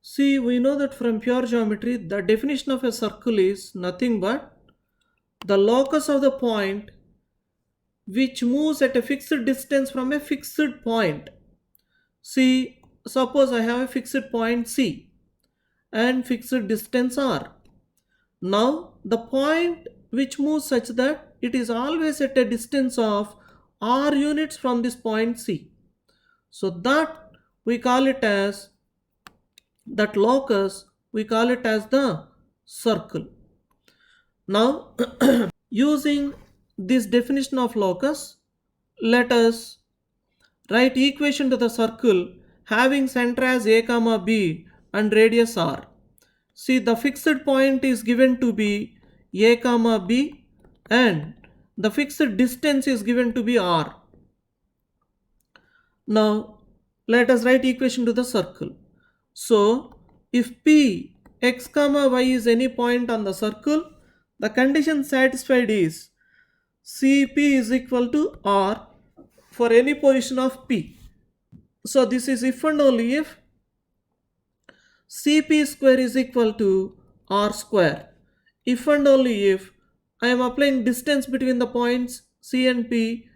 See, we know that from pure geometry, the definition of a circle is nothing but the locus of the point which moves at a fixed distance from a fixed point. See, suppose I have a fixed point C and fixed distance R. Now, the point which moves such that it is always at a distance of R units from this point C. So that we call it as that locus, we call it as the circle. Now, using this definition of locus, let us write equation to the circle having center as a comma b and radius r. See, the fixed point is given to be a comma b and the fixed distance is given to be r. Now let us write equation to the circle. So if p x comma y is any point on the circle, the condition satisfied is Cp is equal to r for any position of p. So this is if and only if Cp square is equal to r square. If and only if I am applying distance between the points C and P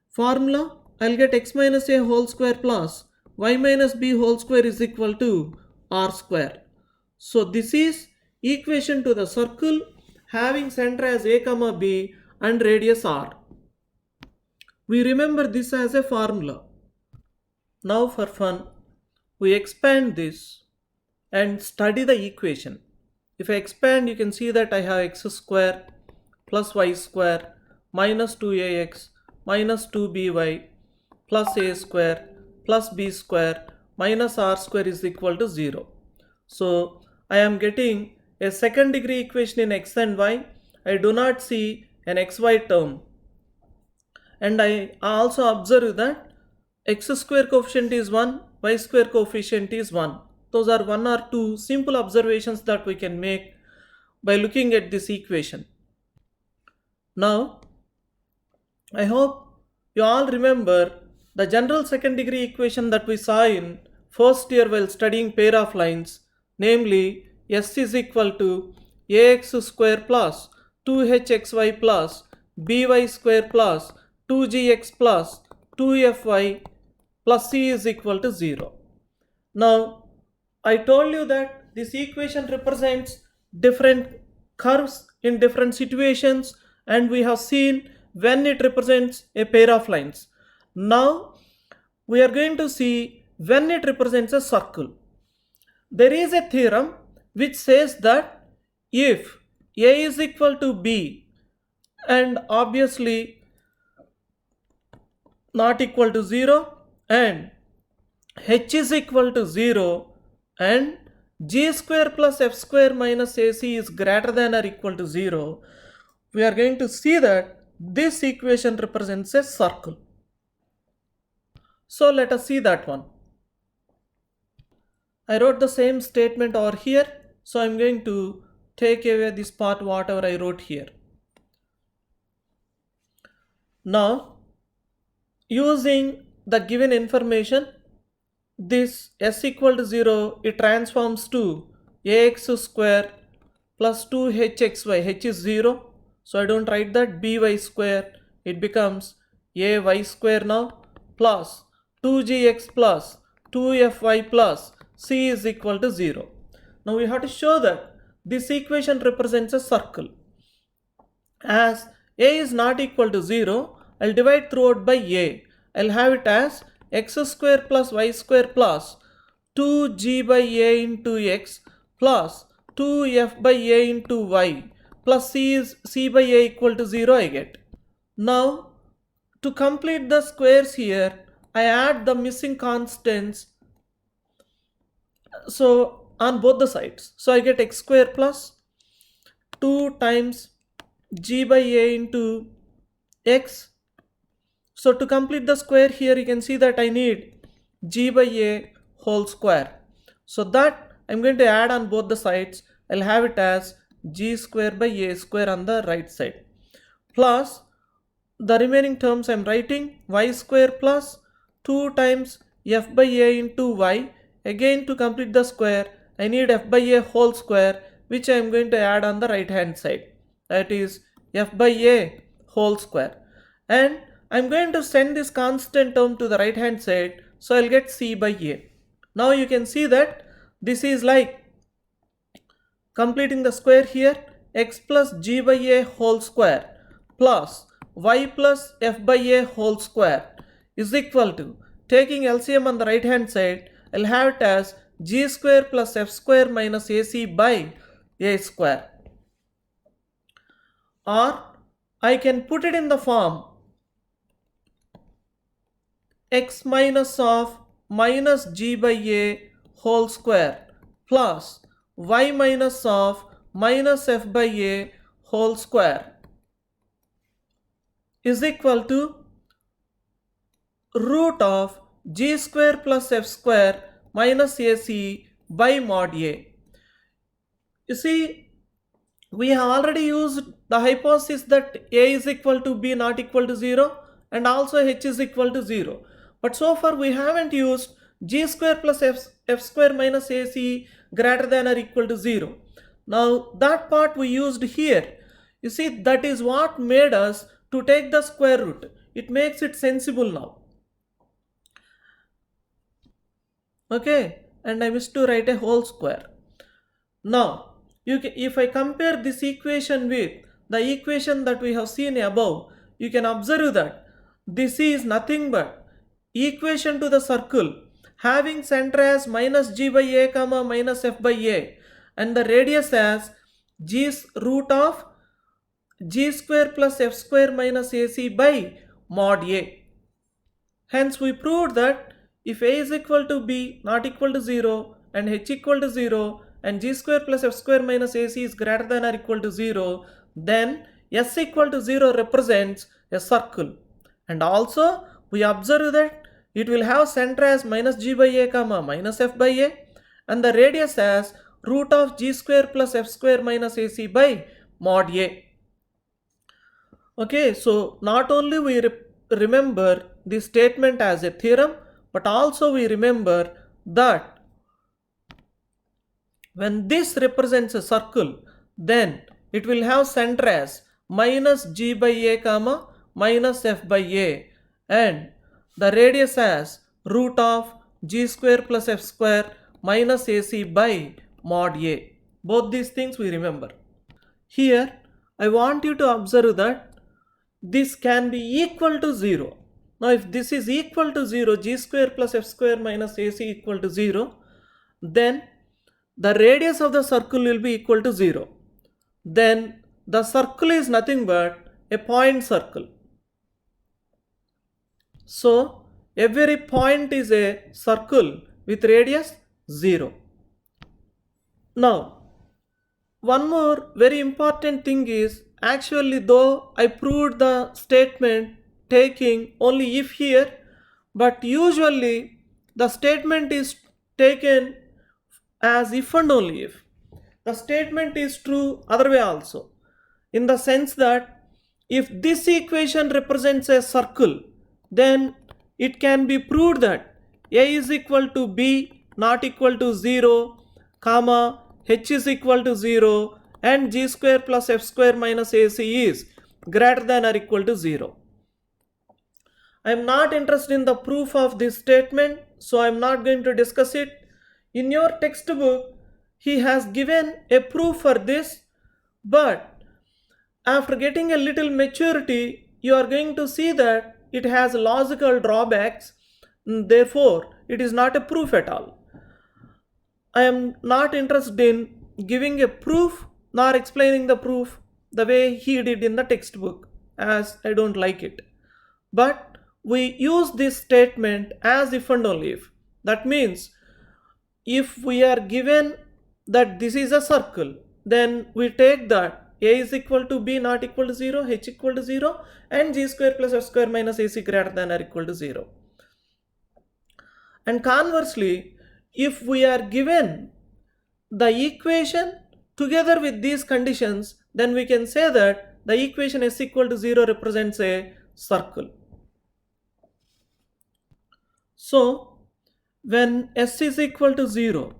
formula, I'll get x minus a whole square plus y minus b whole square is equal to r square. So this is equation to the circle having center as a comma b and radius r. We remember this as a formula. Now for fun, we expand this and study the equation. If I expand, you can see that I have x square plus y square minus 2ax minus 2by plus a square plus b square minus r square is equal to 0. So I am getting a second degree equation in x and y. I do not see an xy term. And I also observe that x square coefficient is 1, y square coefficient is 1. Those are one or two simple observations that we can make by looking at this equation. Now, I hope you all remember the general second degree equation that we saw in first year while studying pair of lines, namely s is equal to ax square plus 2hxy plus by square plus 2gx plus 2fy plus c is equal to 0. Now, I told you that this equation represents different curves in different situations, and we have seen when it represents a pair of lines. Now we are going to see when it represents a circle. There is a theorem which says that if a is equal to b and obviously not equal to 0 and h is equal to 0 and g square plus f square minus ac is greater than or equal to 0, we are going to see that this equation represents a circle. So let us see that one. I wrote the same statement over here, so I'm going to take away this part whatever I wrote here. Now, using the given information, this s equal to 0, it transforms to ax square plus 2hxy, h is 0, so I don't write that, by square, it becomes ay square now, plus 2gx plus 2fy plus c is equal to 0. Now we have to show that this equation represents a circle. As a is not equal to 0, I'll divide throughout by a. I'll have it as x square plus y square plus 2g by a into x plus 2f by a into y plus c by a equal to 0 I get. Now to complete the squares here, I add the missing constants so on both the sides. So I get x square plus 2 times g by a into x. So to complete the square here, you can see that I need g by a whole square. So that I'm going to add on both the sides. I'll have it as g square by a square on the right side. Plus the remaining terms I'm writing y square plus 2 times f by a into y. again to complete the square, I need f by a whole square, which I am going to add on the right hand side. That is f by a whole square. And I am going to send this constant term to the right hand side, so I will get c by a. Now you can see that this is like completing the square here, x plus g by a whole square plus y plus f by a whole square is equal to, taking LCM on the right hand side, I'll have it as g square plus f square minus ac by a square. Or I can put it in the form x minus of minus g by a whole square plus y minus of minus f by a whole square is equal to root of g square plus f square minus ac by mod a. You see, we have already used the hypothesis that a is equal to b not equal to 0 and also h is equal to 0. But so far we haven't used g square plus f square minus ac greater than or equal to 0. Now that part we used here. You see, that is what made us to take the square root. It makes it sensible now. Okay, and I missed to write a whole square. Now if I compare this equation with the equation that we have seen above, you can observe that this is nothing but equation to the circle having center as minus g by a comma minus f by a and the radius as g's root of g square plus f square minus ac by mod a. Hence we proved that if a is equal to b not equal to 0 and h equal to 0 and g square plus f square minus ac is greater than or equal to 0, then s equal to 0 represents a circle. And also we observe that it will have center as minus g by a comma minus f by a and the radius as root of g square plus f square minus ac by mod a. Okay, so not only we remember this statement as a theorem, but also we remember that when this represents a circle, then it will have center as minus g by a comma minus f by a and the radius as root of g square plus f square minus ac by mod a. Both these things we remember. Here I want you to observe that this can be equal to 0. Now if this is equal to 0, g square plus f square minus ac equal to 0, then the radius of the circle will be equal to 0. Then the circle is nothing but a point circle. So every point is a circle with radius 0. Now one more very important thing is, actually though I proved the statement taking only if here, but usually the statement is taken as if and only if. The statement is true other way also, in the sense that if this equation represents a circle, then it can be proved that a is equal to b not equal to 0, comma h is equal to 0 and g square plus f square minus ac is greater than or equal to 0. I am not interested in the proof of this statement, so I am not going to discuss it. In your textbook, he has given a proof for this, but after getting a little maturity, you are going to see that it has logical drawbacks, therefore it is not a proof at all. I am not interested in giving a proof nor explaining the proof the way he did in the textbook, as I don't like it. But we use this statement as if and only if. That means if we are given that this is a circle, then we take that a is equal to b not equal to 0, h equal to 0 and g square plus f square minus ac greater than or equal to 0. And conversely, if we are given the equation together with these conditions, then we can say that the equation s equal to 0 represents a circle. So when s is equal to 0,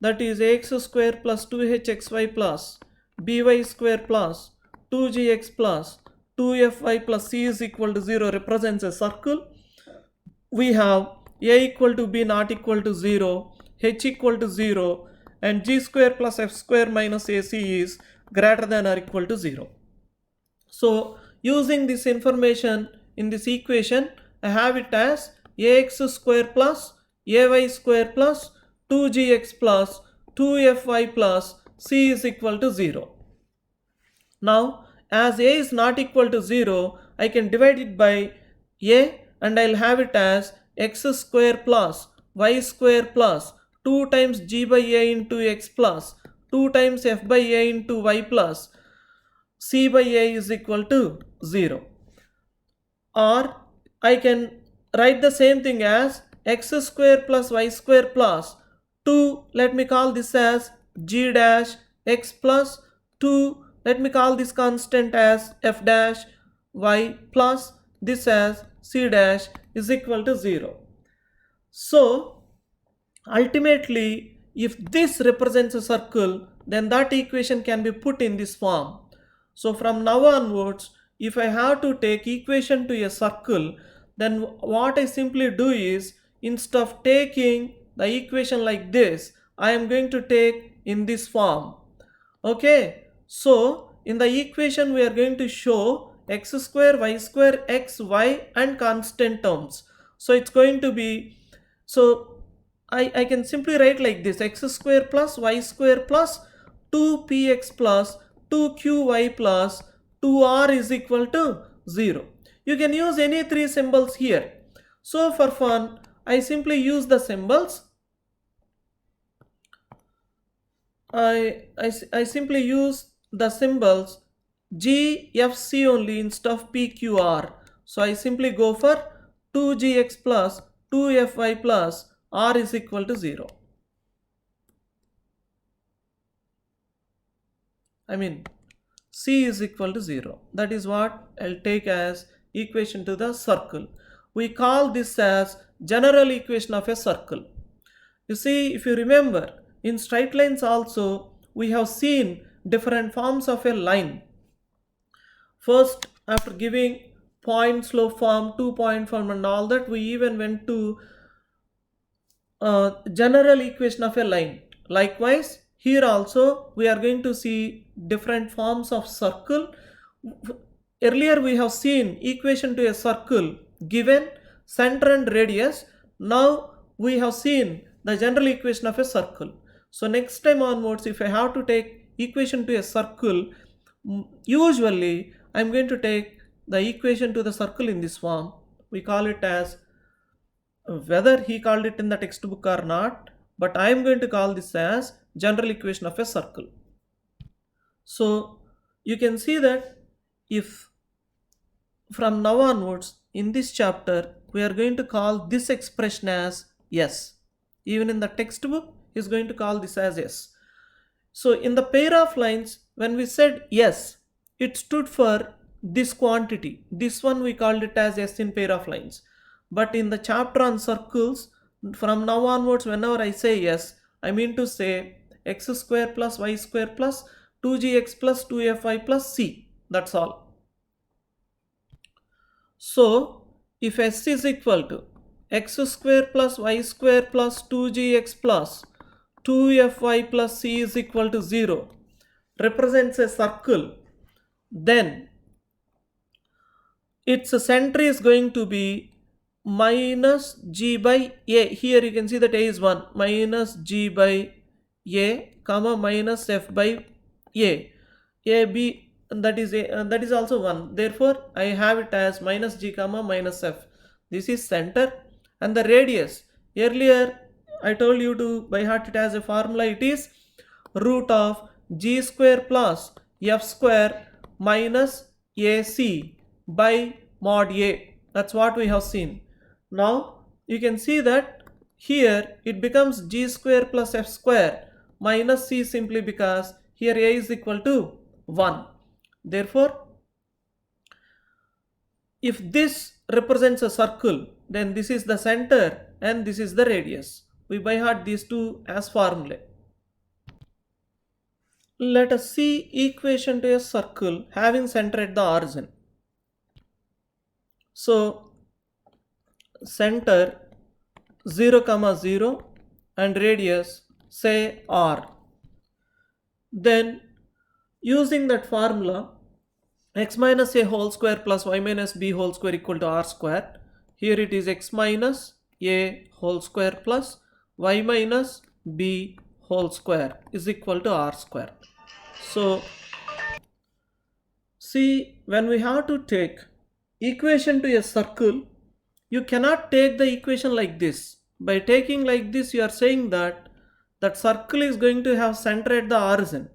that is ax square plus 2hxy plus by square plus 2gx plus 2fy plus c is equal to 0 represents a circle. We have a equal to b not equal to 0, h equal to 0, and g square plus f square minus ac is greater than or equal to 0. So using this information in this equation, I have it as ax square plus ay square plus 2gx plus 2fy plus c is equal to 0. Now as a is not equal to 0, I can divide it by a and I'll have it as x square plus y square plus 2 times g by a into x plus 2 times f by a into y plus c by a is equal to 0. Or I can write the same thing as x square plus y square plus 2, let me call this as g dash x plus 2, let me call this constant as f dash y plus this as c dash is equal to 0. So ultimately, if this represents a circle, then that equation can be put in this form. So from now onwards, if I have to take equation to a circle, then what I simply do is, instead of taking the equation like this, I am going to take in this form. Okay, so in the equation we are going to show x square, y square, x, y and constant terms. So it's going to be, so I can simply write like this: x square plus y square plus 2px plus 2qy plus 2r is equal to 0. You can use any three symbols here. So for fun, I simply use the symbols. I simply use the symbols G, F, C only instead of P, Q, R. So I simply go for 2gx plus 2fy plus R is equal to 0. I mean C is equal to 0. That is what I'll take as equation to the circle. We call this as general equation of a circle. You see, if you remember, in straight lines also we have seen different forms of a line. First, after giving point slope form, 2-point form and all that, we even went to general equation of a line. Likewise, here also we are going to see different forms of circle. Earlier we have seen equation to a circle given center and radius. Now we have seen the general equation of a circle. So next time onwards, if I have to take equation to a circle, usually I am going to take the equation to the circle in this form. We call it as, whether he called it in the textbook or not, but I am going to call this as general equation of a circle. So you can see that if from now onwards in this chapter we are going to call this expression as S. Even in the textbook is going to call this as S. So in the pair of lines, when we said S, it stood for this quantity. This one we called it as S in pair of lines. But in the chapter on circles, from now onwards, whenever I say S, I mean to say x square plus y square plus 2gx plus 2fy plus c. That's all. So if S is equal to x square plus y square plus 2gx plus 2fy plus c is equal to 0 represents a circle, then its center is going to be minus g by a. Here you can see that a is 1, minus g by a comma minus f by a. A b, that is also 1. Therefore I have it as minus g comma minus f. This is center. And the radius, earlier I told you to by heart it as a formula. It is root of g square plus f square minus ac by mod a. That's what we have seen. Now you can see that here it becomes g square plus f square minus c, simply because here a is equal to 1. Therefore, if this represents a circle, then this is the center and this is the radius. We by heart these two as formulae. Let us see equation to a circle having center at the origin. So center 0, 0 and radius say r. Then using that formula, x minus a whole square plus y minus b whole square equal to r square. Here it is x minus a whole square plus y minus b whole square is equal to r square. So see, when we have to take equation to a circle, you cannot take the equation like this. By taking like this, you are saying that that circle is going to have center at the origin.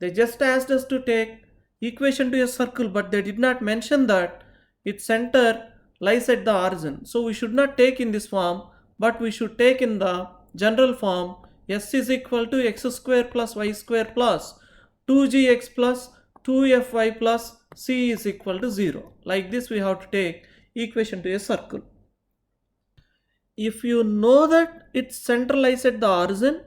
They just asked us to take equation to a circle, but they did not mention that its center lies at the origin. So we should not take in this form, but we should take in the general form s is equal to x square plus y square plus 2gx plus 2fy plus c is equal to 0. Like this we have to take equation to a circle. If you know that its center lies at the origin,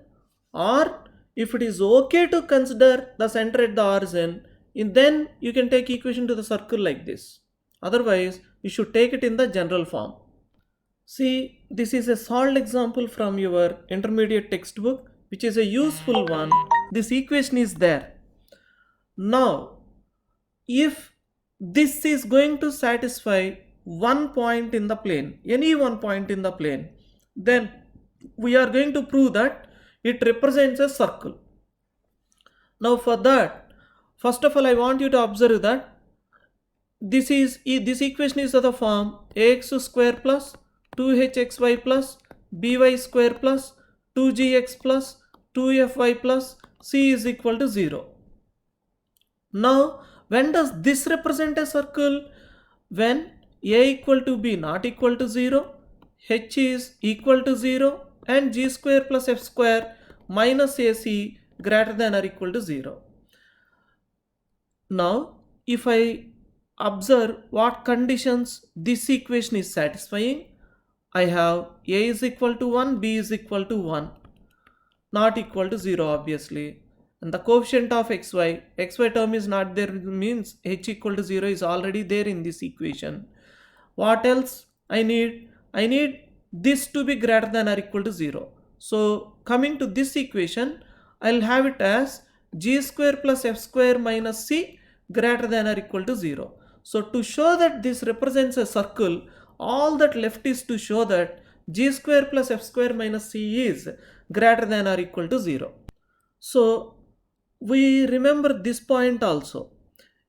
or if it is okay to consider the center at the origin, then you can take equation to the circle like this. Otherwise, you should take it in the general form. See, this is a solved example from your intermediate textbook, which is a useful one. This equation is there. Now, if this is going to satisfy one point in the plane, any one point in the plane, then we are going to prove that it represents a circle. Now for that, first of all, I want you to observe that this equation is of the form ax square plus 2hxy plus by square plus 2gx plus 2fy plus c is equal to 0. Now, when does this represent a circle? When a equal to b not equal to 0, h is equal to 0 and g square plus f square minus ac greater than or equal to 0. Now, if I observe what conditions this equation is satisfying, I have a is equal to 1, b is equal to 1, not equal to 0 obviously. And the coefficient of xy term is not there, means h equal to 0 is already there in this equation. What else I need? I need this to be greater than or equal to 0. So coming to this equation, I'll have it as g square plus f square minus c greater than or equal to 0. So to show that this represents a circle, all that left is to show that g square plus f square minus c is greater than or equal to 0. So we remember this point also.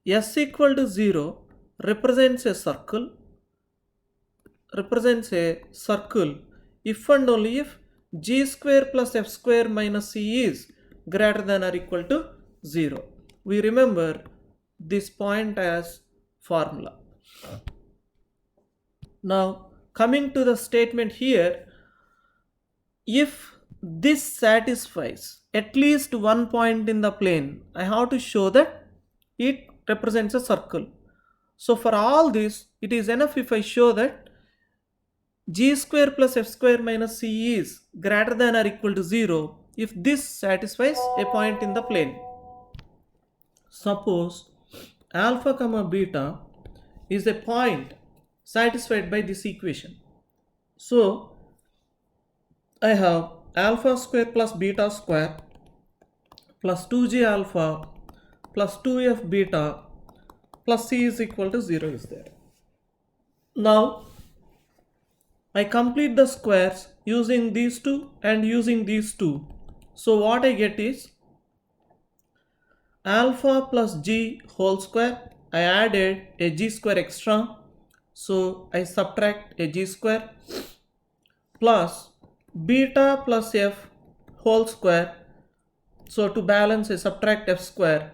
S equal to 0 represents a circle if and only if g square plus f square minus c is greater than or equal to 0. We remember this point as formula. Now coming to the statement here, if this satisfies at least one point in the plane, I have to show that it represents a circle. So for all this, it is enough if I show that g square plus f square minus c is greater than or equal to 0 if this satisfies a point in the plane. Suppose alpha comma beta is a point satisfied by this equation. So I have alpha square plus beta square plus 2g alpha plus 2f beta plus c is equal to 0 is there. Now I complete the squares using these two and using these two. So what I get is alpha plus g whole square. I added a g square extra, so I subtract a g square plus beta plus f whole square. So to balance, I subtract f square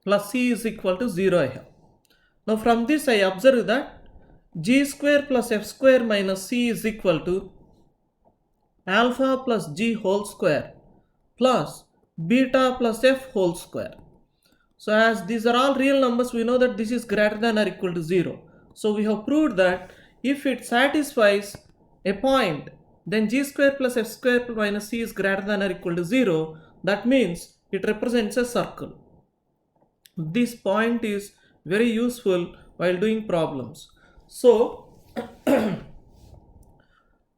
plus c is equal to 0 I have. Now from this I observe that g square plus f square minus c is equal to alpha plus g whole square plus beta plus f whole square. So as these are all real numbers, we know that this is greater than or equal to 0. So we have proved that if it satisfies a point, then g square plus f square minus c is greater than or equal to 0, that means it represents a circle. This point is very useful while doing problems. So,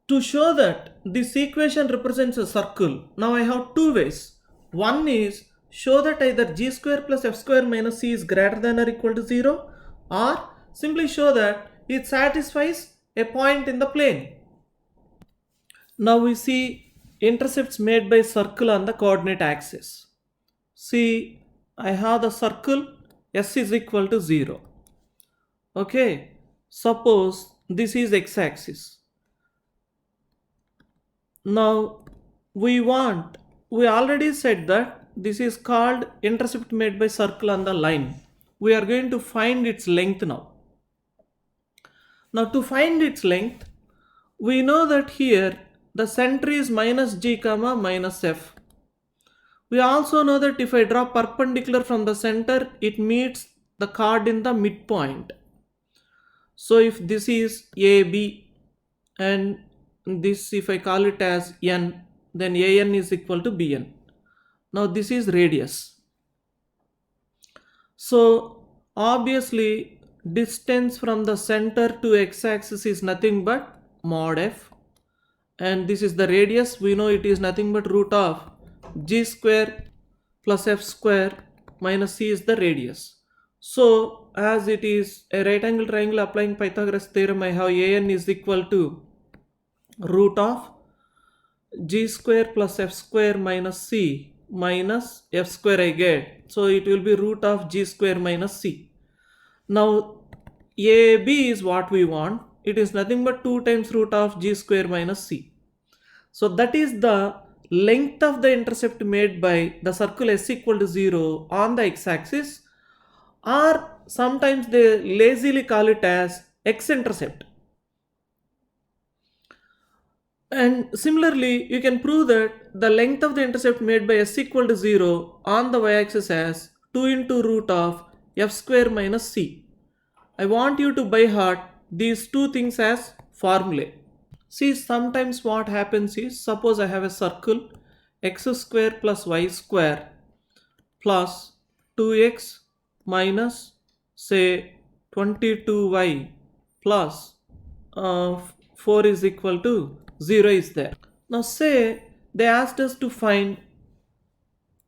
to show that this equation represents a circle, now I have two ways. One is show that either g square plus f square minus c is greater than or equal to 0, or simply show that it satisfies a point in the plane. Now we see intercepts made by circle on the coordinate axis. See, I have the circle s is equal to 0. Okay, suppose this is x-axis. Now we already said that this is called intercept made by circle on the line. We are going to find its length now. Now to find its length, we know that here the center is minus g comma minus f. We also know that if I draw perpendicular from the center, it meets the chord in the midpoint. So if this is AB and this, if I call it as n, then AN is equal to BN. Now this is radius. So obviously distance from the center to x-axis is nothing but mod f, and this is the radius. We know it is nothing but root of g square plus f square minus c is the radius. So as it is a right angle triangle, applying Pythagoras theorem, I have AN is equal to root of g square plus f square minus c minus f square I get. So it will be root of g square minus c. Now AB is what we want. It is nothing but 2 times root of g square minus c. So that is the length of the intercept made by the circle s equal to 0 on the x-axis, or sometimes they lazily call it as x-intercept. And similarly, you can prove that the length of the intercept made by s equal to 0 on the y-axis as 2 into root of f square minus c. I want you to by heart these two things as formulae. See, sometimes what happens is, suppose I have a circle x square plus y square plus 2x minus say 22y plus 4 is equal to 0 is there. Now say they asked us to find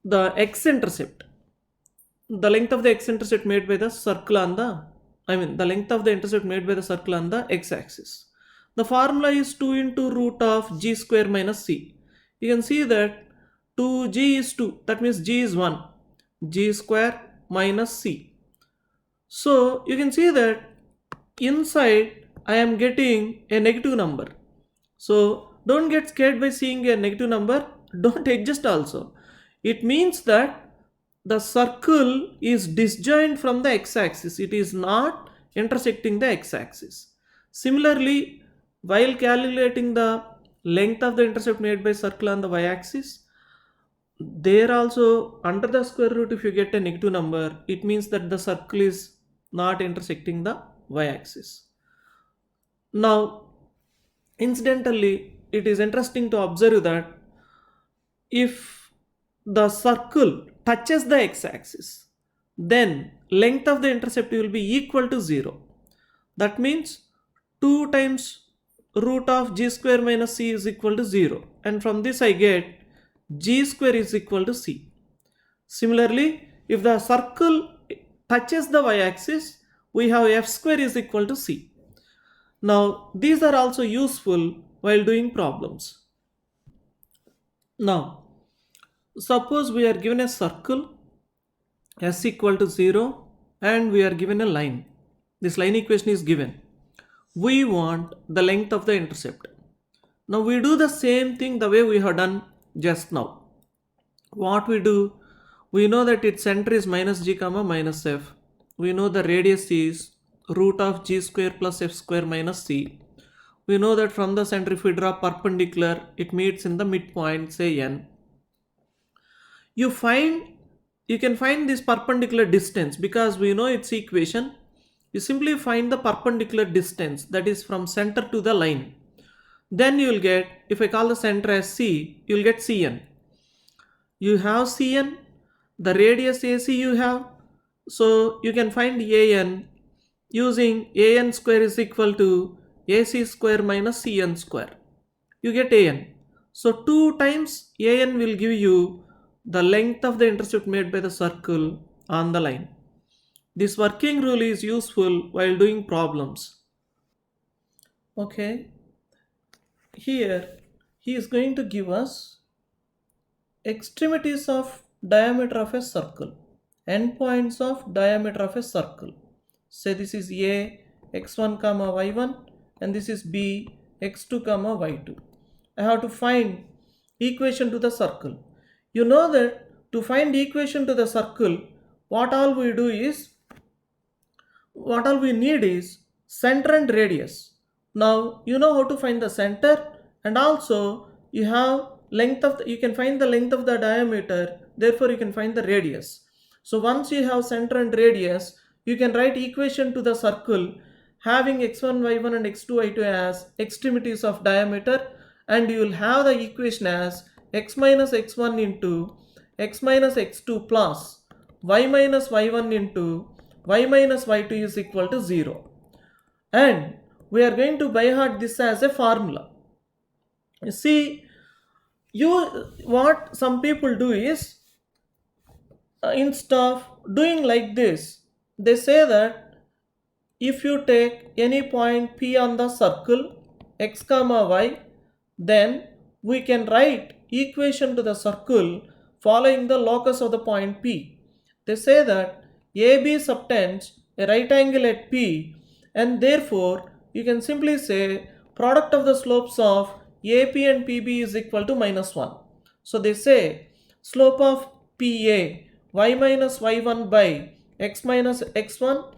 the x-intercept, the length of the x-intercept made by the circle on the, the length of the intercept made by the circle on the x-axis. The formula is 2 into root of g square minus c. You can see that 2g is 2, that means g is 1, g square minus c. So you can see that inside I am getting a negative number. So don't get scared by seeing a negative number, don't adjust also. It means that the circle is disjoint from the x-axis, it is not intersecting the x-axis. Similarly, while calculating the length of the intercept made by circle on the y-axis, there also under the square root, if you get a negative number, it means that the circle is not intersecting the y-axis. Now, incidentally, it is interesting to observe that if the circle touches the x-axis, then length of the intercept will be equal to 0. That means 2 times root of g square minus c is equal to 0, and from this I get g square is equal to c. Similarly, if the circle touches the y-axis, we have f square is equal to c. Now these are also useful while doing problems. Now suppose we are given a circle s equal to 0 and we are given a line. This line equation is given. We want the length of the intercept. Now we do the same thing the way we have done just now. What we do, we know that its center is minus g comma minus f. We know the radius is root of g square plus f square minus c. We know that from the center, if we draw perpendicular, it meets in the midpoint, say n. You can find this perpendicular distance because we know its equation. You simply find the perpendicular distance, that is from center to the line. Then you will get, if I call the center as C, you will get Cn. You have Cn, the radius AC you have, so you can find An using An square is equal to AC square minus Cn square. You get An. So 2 times An will give you the length of the intercept made by the circle on the line. This working rule is useful while doing problems. Okay, here he is going to give us extremities of diameter of a circle, endpoints of diameter of a circle. Say this is A, x1 comma y1, and this is B, x2 comma y2. I have to find equation to the circle. You know that to find equation to the circle, what all we need is center and radius. Now you know how to find the center, and also you have you can find the length of the diameter, therefore you can find the radius. So once you have center and radius, you can write equation to the circle having x1 y1 and x2 y2 as extremities of diameter, and you will have the equation as x minus x1 into x minus x2 plus y minus y1 into y minus y2 is equal to 0. And we are going to by heart this as a formula. You see, what some people do is, instead of doing like this, they say that if you take any point P on the circle x comma y, then we can write equation to the circle following the locus of the point P. They say that AB subtends a right angle at P, and therefore you can simply say product of the slopes of AP and PB is equal to minus 1. So they say slope of PA y minus y1 by x minus x1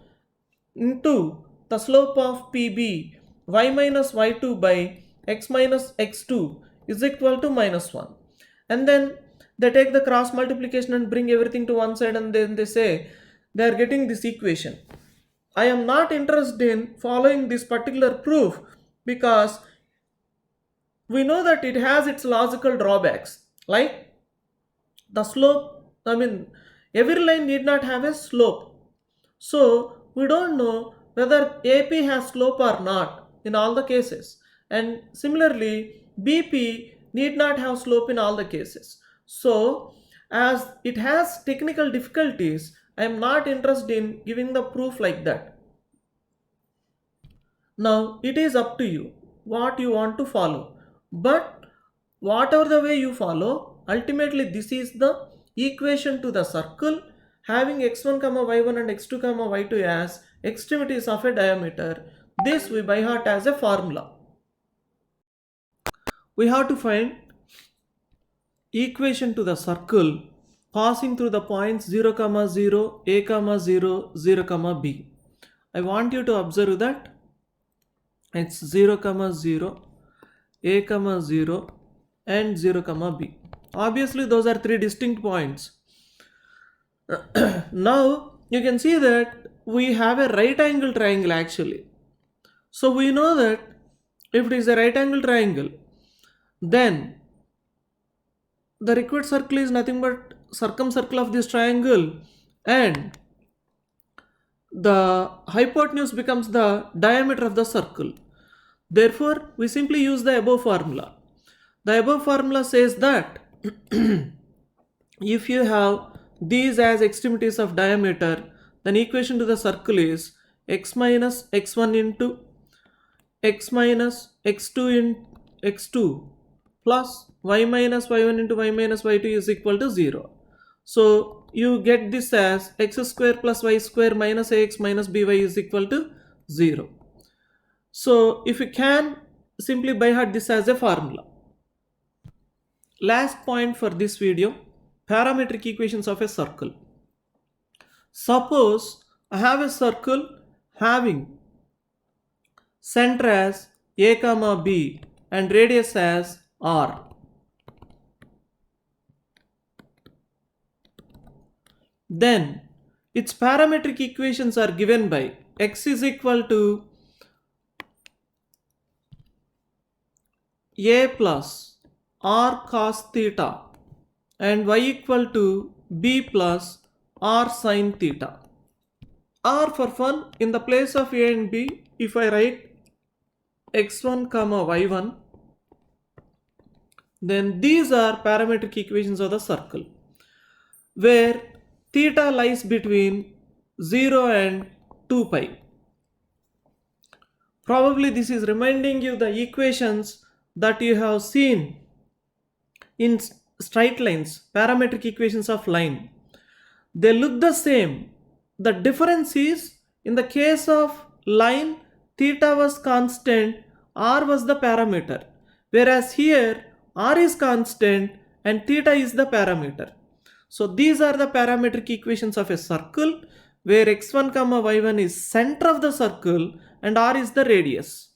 into the slope of PB y minus y2 by x minus x2 is equal to minus 1. And then they take the cross multiplication and bring everything to one side, and then they say they are getting this equation. I am not interested in following this particular proof because we know that it has its logical drawbacks, like the slope. Every line need not have a slope, so we don't know whether AP has slope or not in all the cases, and similarly BP need not have slope in all the cases. So as it has technical difficulties, I am not interested in giving the proof like that. Now it is up to you what you want to follow, but whatever the way you follow, ultimately this is the equation to the circle having x1 comma y1 and x2 comma y2 as extremities of a diameter. This we by heart as a formula. We have to find equation to the circle passing through the points 0 comma 0, a comma 0, 0 comma b. I want you to observe that it's 0 comma 0, a comma 0 and 0 comma b. Obviously those are three distinct points. Now you can see that we have a right angle triangle actually. So we know that if it is a right angle triangle, then the required circle is nothing but circumcircle of this triangle, and the hypotenuse becomes the diameter of the circle. Therefore we simply use the above formula. The above formula says that if you have these as extremities of diameter, then equation to the circle is x minus x1 into x minus x2 in x2 plus y minus y1 into y minus y2 is equal to 0. So you get this as x square plus y square minus ax minus by is equal to 0. So if you can simply by heart this as a formula. Last point for this video, parametric equations of a circle. Suppose I have a circle having center as a comma b and radius as r. Then its parametric equations are given by x is equal to a plus r cos theta and y equal to b plus r sin theta. Or for fun, in the place of a and b, if I write x1 comma y1, then these are parametric equations of the circle where theta lies between 0 and 2 pi. Probably this is reminding you the equations that you have seen in straight lines, parametric equations of line. They look the same. The difference is, in the case of line, theta was constant, r was the parameter, whereas here r is constant and theta is the parameter. So these are the parametric equations of a circle where x1 comma y1 is center of the circle and r is the radius.